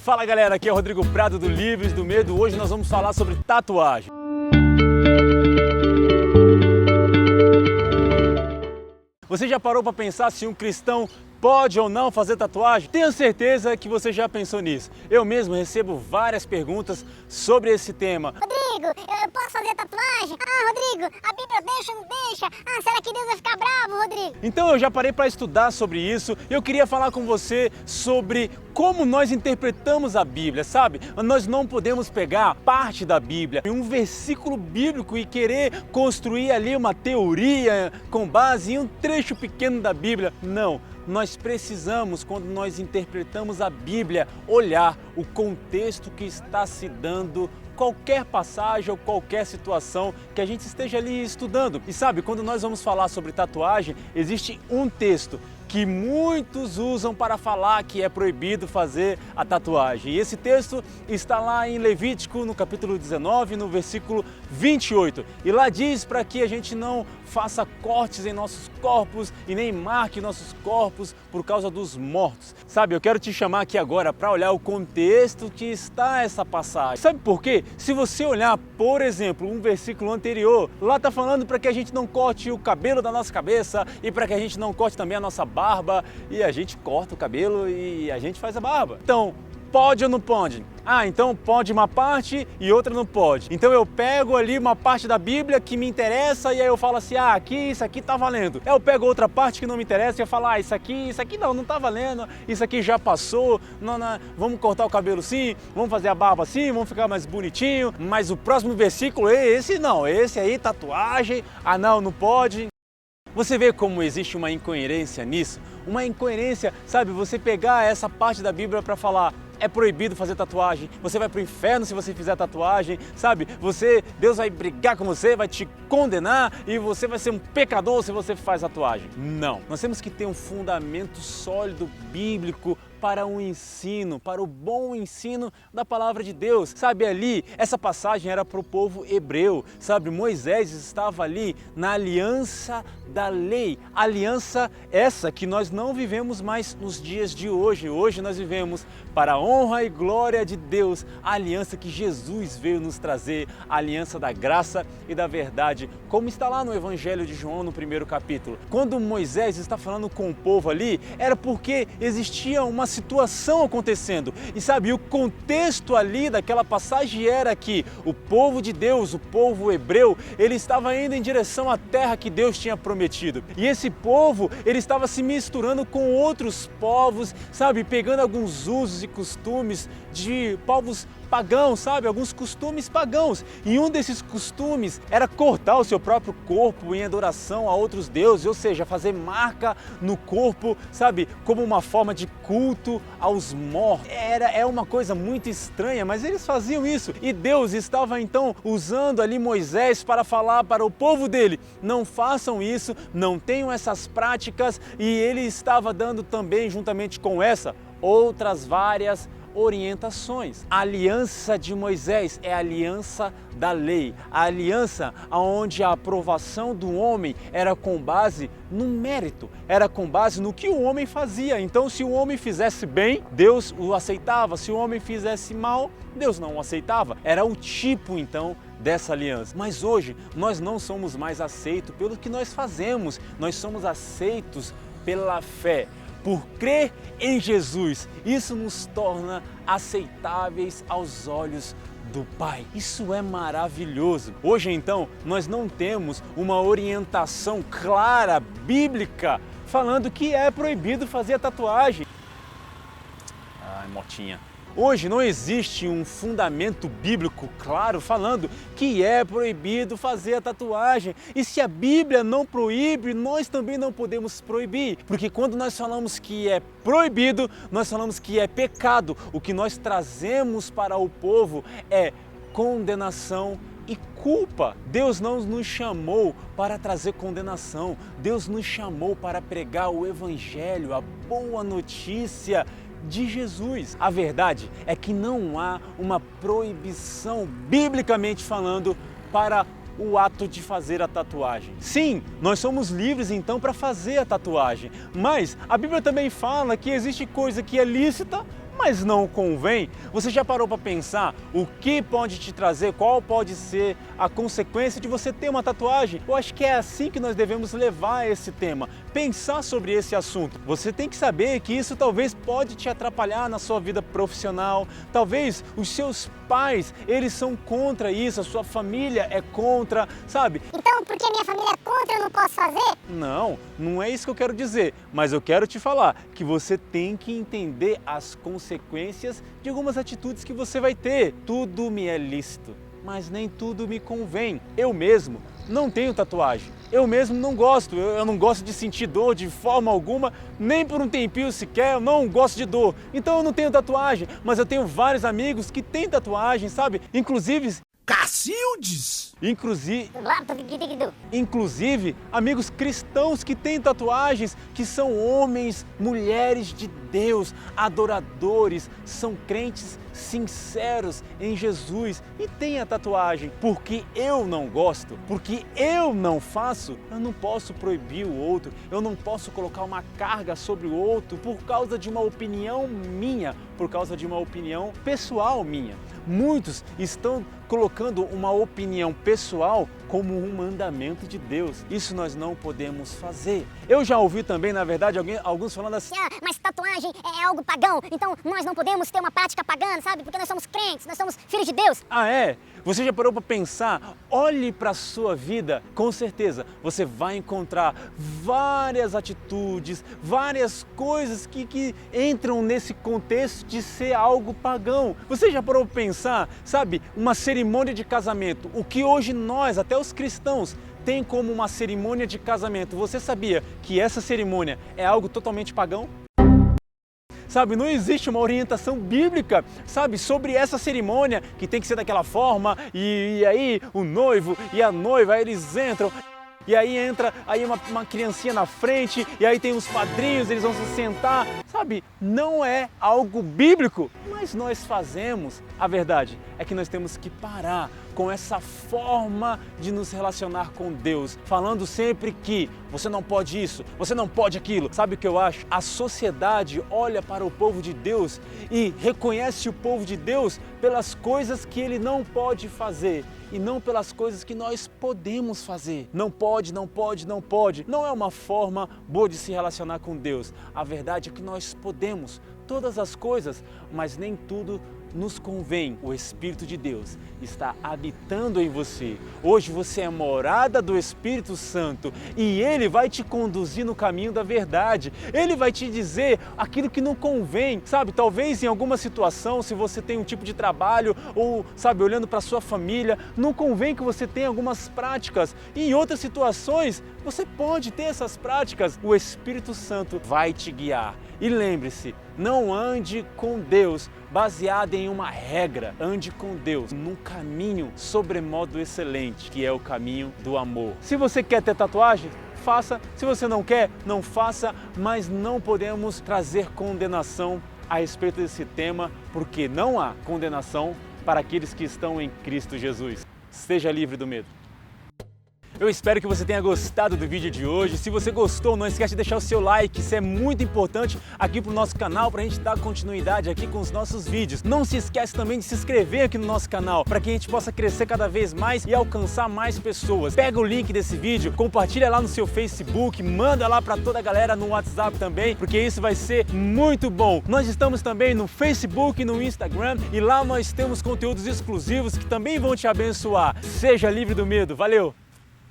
Fala galera, aqui é o Rodrigo Prado do Livres do Medo. Hoje nós vamos falar sobre tatuagem. Você já parou para pensar se um cristão pode ou não fazer tatuagem? Tenho certeza que você já pensou nisso. Eu mesmo recebo várias perguntas sobre esse tema. Rodrigo, eu posso fazer tatuagem? Rodrigo, a Bíblia deixa ou não deixa? Será que Deus vai ficar bravo, Rodrigo? Então eu já parei para estudar sobre isso. Eu queria falar com você sobre como nós interpretamos a Bíblia, sabe? Nós não podemos pegar parte da Bíblia, um versículo bíblico e querer construir ali uma teoria com base em um trecho pequeno da Bíblia. Não. Nós precisamos, quando nós interpretamos a Bíblia, olhar o contexto que está se dando qualquer passagem ou qualquer situação que a gente esteja ali estudando. E sabe, quando nós vamos falar sobre tatuagem, existe um texto que muitos usam para falar que é proibido fazer a tatuagem. E esse texto está lá em Levítico, no capítulo 19, no versículo 28. E lá diz para que a gente não faça cortes em nossos corpos e nem marque nossos corpos por causa dos mortos. Sabe, eu quero te chamar aqui agora para olhar o contexto que está essa passagem. Sabe por quê? Se você olhar, por exemplo, um versículo anterior, lá está falando para que a gente não corte o cabelo da nossa cabeça e para que a gente não corte também a nossa barba, e a gente corta o cabelo e a gente faz a barba. Então, pode ou não pode? Então pode uma parte e outra não pode. Então eu pego ali uma parte da Bíblia que me interessa e aí eu falo assim, aqui, isso aqui tá valendo. Eu pego outra parte que não me interessa e eu falo, isso aqui não tá valendo, isso aqui já passou, não, vamos cortar o cabelo sim, vamos fazer a barba sim, vamos ficar mais bonitinho, mas o próximo versículo, esse não, esse aí, tatuagem, não pode. Você vê como existe uma incoerência nisso? Uma incoerência, sabe, você pegar essa parte da Bíblia para falar é proibido fazer tatuagem, você vai para o inferno se você fizer tatuagem, sabe? Deus vai brigar com você, vai te condenar e você vai ser um pecador se você faz tatuagem. Não, nós temos que ter um fundamento sólido bíblico para o ensino, para o bom ensino da palavra de Deus. Sabe, ali, essa passagem era para o povo hebreu, sabe? Moisés estava ali na aliança da lei, aliança essa que nós não vivemos mais nos dias de hoje. Hoje nós vivemos para a honra e glória de Deus, a aliança que Jesus veio nos trazer, a aliança da graça e da verdade, como está lá no Evangelho de João, no primeiro capítulo. Quando Moisés está falando com o povo ali, era porque existia uma situação acontecendo. E sabe, o contexto ali daquela passagem era que o povo de Deus, o povo hebreu, ele estava indo em direção à terra que Deus tinha prometido. E esse povo, ele estava se misturando com outros povos, sabe, pegando alguns usos e costumes de povos pagãos, sabe? Alguns costumes pagãos. E um desses costumes era cortar o seu próprio corpo em adoração a outros deuses, ou seja, fazer marca no corpo, sabe? Como uma forma de culto aos mortos. É uma coisa muito estranha, mas eles faziam isso. E Deus estava então usando ali Moisés para falar para o povo dele, não façam isso, não tenham essas práticas, e ele estava dando também, juntamente com essa, outras várias orientações. A aliança de Moisés é a aliança da lei, a aliança onde a aprovação do homem era com base no mérito, era com base no que o homem fazia. Então, se o homem fizesse bem, Deus o aceitava, se o homem fizesse mal, Deus não o aceitava. Era o tipo, então, dessa aliança. Mas hoje, nós não somos mais aceitos pelo que nós fazemos, nós somos aceitos pela fé. Por crer em Jesus, isso nos torna aceitáveis aos olhos do Pai. Isso é maravilhoso. Hoje, então, nós não temos uma orientação clara, bíblica, falando que é proibido fazer a tatuagem. Motinha. Hoje não existe um fundamento bíblico claro falando que é proibido fazer a tatuagem. E se a Bíblia não proíbe, nós também não podemos proibir. Porque quando nós falamos que é proibido, nós falamos que é pecado. O que nós trazemos para o povo é condenação e culpa. Deus não nos chamou para trazer condenação. Deus nos chamou para pregar o Evangelho, a boa notícia de Jesus. A verdade é que não há uma proibição, biblicamente falando, para o ato de fazer a tatuagem. Sim, nós somos livres então para fazer a tatuagem, mas a Bíblia também fala que existe coisa que é lícita mas não convém. Você já parou para pensar o que pode te trazer, qual pode ser a consequência de você ter uma tatuagem? Eu acho que é assim que nós devemos levar esse tema, pensar sobre esse assunto. Você tem que saber que isso talvez pode te atrapalhar na sua vida profissional, talvez os seus pais, eles são contra isso, a sua família é contra, sabe? Então, porque minha família é contra, eu não posso fazer? Não, não é isso que eu quero dizer, mas eu quero te falar que você tem que entender as consequências de algumas atitudes que você vai ter. Tudo me é lícito, mas nem tudo me convém. Eu mesmo não tenho tatuagem, eu mesmo não gosto, eu não gosto de sentir dor de forma alguma, nem por um tempinho sequer, eu não gosto de dor. Então eu não tenho tatuagem, mas eu tenho vários amigos que têm tatuagem, sabe? Inclusive Cacildes! Inclusive, amigos cristãos que têm tatuagens, que são homens, mulheres de Deus, adoradores, são crentes sinceros em Jesus e têm a tatuagem. Porque eu não gosto, porque eu não faço, eu não posso proibir o outro, eu não posso colocar uma carga sobre o outro por causa de uma opinião minha, por causa de uma opinião pessoal minha. Muitos estão colocando uma opinião pessoal como um mandamento de Deus. Isso nós não podemos fazer. Eu já ouvi também, na verdade, alguns falando assim: mas tatuagem é algo pagão, então nós não podemos ter uma prática pagã, sabe? Porque nós somos crentes, nós somos filhos de Deus. Ah, é? Você já parou para pensar? Olhe para a sua vida, com certeza você vai encontrar várias atitudes, várias coisas que entram nesse contexto de ser algo pagão. Você já parou para pensar, sabe, uma cerimônia de casamento, o que hoje nós, até os cristãos, tem como uma cerimônia de casamento. Você sabia que essa cerimônia é algo totalmente pagão? Sabe, não existe uma orientação bíblica, sabe, sobre essa cerimônia que tem que ser daquela forma e aí o noivo e a noiva, aí eles entram. E aí entra aí uma criancinha na frente, e aí tem os padrinhos, eles vão se sentar. Sabe, não é algo bíblico, mas nós fazemos. A verdade é que nós temos que parar com essa forma de nos relacionar com Deus, falando sempre que você não pode isso, você não pode aquilo. Sabe o que eu acho? A sociedade olha para o povo de Deus e reconhece o povo de Deus pelas coisas que ele não pode fazer e não pelas coisas que nós podemos fazer. Não pode, não pode, não pode. Não é uma forma boa de se relacionar com Deus. A verdade é que nós podemos todas as coisas, mas nem tudo nos convém. O Espírito de Deus está habitando em você. Hoje você é morada do Espírito Santo e Ele vai te conduzir no caminho da verdade. Ele vai te dizer aquilo que não convém, sabe? Talvez em alguma situação, se você tem um tipo de trabalho ou, sabe, olhando para sua família, não convém que você tenha algumas práticas. E em outras situações, você pode ter essas práticas. O Espírito Santo vai te guiar. E lembre-se, não ande com Deus baseado em uma regra. Ande com Deus num caminho sobremodo excelente, que é o caminho do amor. Se você quer ter tatuagem, faça. Se você não quer, não faça. Mas não podemos trazer condenação a respeito desse tema, porque não há condenação para aqueles que estão em Cristo Jesus. Seja livre do medo. Eu espero que você tenha gostado do vídeo de hoje. Se você gostou, não esquece de deixar o seu like, isso é muito importante aqui pro nosso canal, pra gente dar continuidade aqui com os nossos vídeos. Não se esquece também de se inscrever aqui no nosso canal, para que a gente possa crescer cada vez mais e alcançar mais pessoas. Pega o link desse vídeo, compartilha lá no seu Facebook, manda lá para toda a galera no WhatsApp também, porque isso vai ser muito bom. Nós estamos também no Facebook, no Instagram, e lá nós temos conteúdos exclusivos que também vão te abençoar. Seja livre do medo. Valeu!